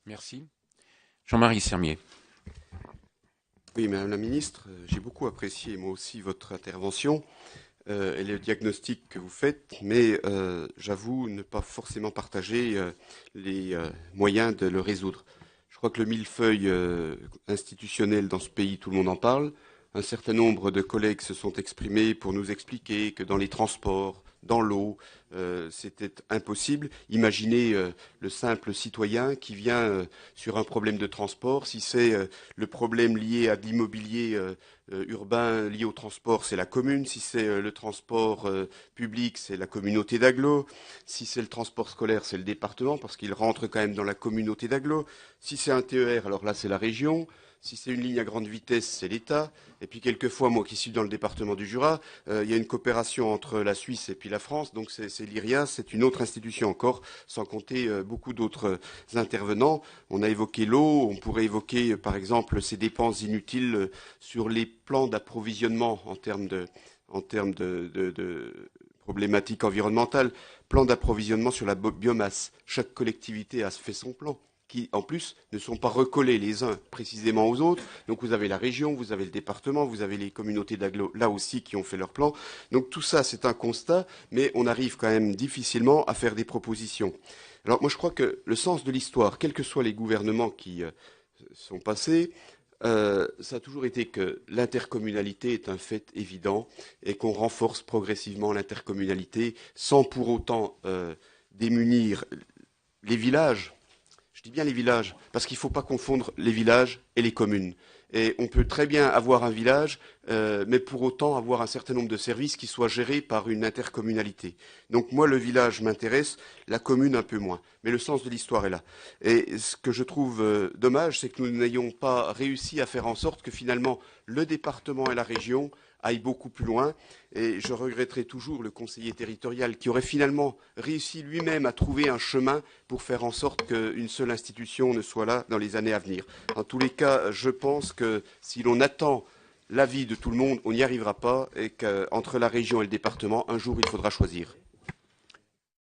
Merci. Jean-Marie Sermier. Oui, Madame la Ministre, j'ai beaucoup apprécié moi aussi votre intervention et le diagnostic que vous faites, mais j'avoue ne pas forcément partager les moyens de le résoudre. Je crois que le millefeuille institutionnel dans ce pays, tout le monde en parle. Un certain nombre de collègues se sont exprimés pour nous expliquer que dans les transports, dans l'eau, c'était impossible. Imaginez le simple citoyen qui vient sur un problème de transport. Si c'est le problème lié à l'immobilier urbain lié au transport, c'est la commune. Si c'est le transport public, c'est la communauté d'agglo. Si c'est le transport scolaire, c'est le département, parce qu'il rentre quand même dans la communauté d'agglo. Si c'est un TER, alors là, c'est la région. Si c'est une ligne à grande vitesse, c'est l'État. Et puis quelquefois, moi qui suis dans le département du Jura, il y a une coopération entre la Suisse et puis la France. Donc c'est l'IRIA, c'est une autre institution encore, sans compter beaucoup d'autres intervenants. On a évoqué l'eau, on pourrait évoquer par exemple ces dépenses inutiles sur les plans d'approvisionnement en termes de problématiques environnementales, plan d'approvisionnement sur la biomasse. Chaque collectivité a fait son plan qui, en plus, ne sont pas recollés les uns précisément aux autres. Donc vous avez la région, vous avez le département, vous avez les communautés d'agglo, là aussi, qui ont fait leur plan. Donc tout ça, c'est un constat, mais on arrive quand même difficilement à faire des propositions. Alors moi, je crois que le sens de l'histoire, quels que soient les gouvernements qui sont passés, ça a toujours été que l'intercommunalité est un fait évident et qu'on renforce progressivement l'intercommunalité sans pour autant démunir les villages. Je dis bien les villages, parce qu'il ne faut pas confondre les villages et les communes. Et on peut très bien avoir un village, mais pour autant avoir un certain nombre de services qui soient gérés par une intercommunalité. Donc moi, le village m'intéresse, la commune un peu moins. Mais le sens de l'histoire est là. Et ce que je trouve dommage, c'est que nous n'ayons pas réussi à faire en sorte que finalement le département et la région aillent beaucoup plus loin. Et je regretterai toujours le conseiller territorial qui aurait finalement réussi lui-même à trouver un chemin pour faire en sorte qu'une seule institution ne soit là dans les années à venir. En tous les cas, je pense que si l'on attend l'avis de tout le monde, on n'y arrivera pas et qu'entre la région et le département, un jour, il faudra choisir.